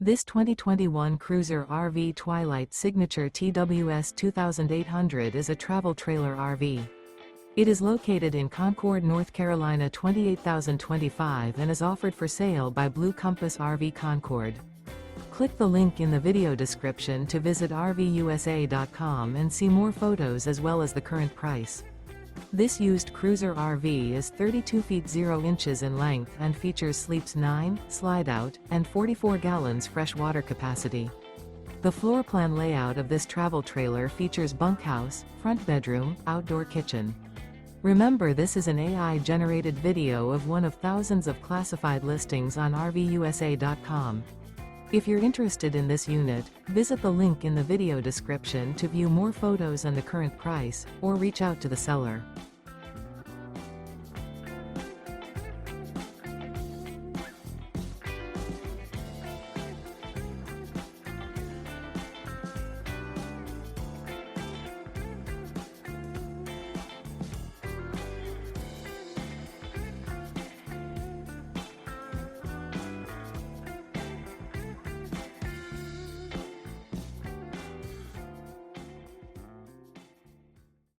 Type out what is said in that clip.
This 2021 Cruiser RV Twilight Signature TWS 2800 is a travel trailer RV. It is located in Concord, North Carolina 28025 and is offered for sale by Blue Compass RV Concord. Click the link in the video description to visit RVUSA.com and see more photos as well as the current price. This used Cruiser RV is 32 feet 0 inches in length and features sleeps 9, slide-out, and 44 gallons fresh water capacity. The floor plan layout of this travel trailer features bunkhouse, front bedroom, outdoor kitchen. Remember, this is an AI-generated video of one of thousands of classified listings on RVUSA.com. If you're interested in this unit, visit the link in the video description to view more photos and the current price, or reach out to the seller.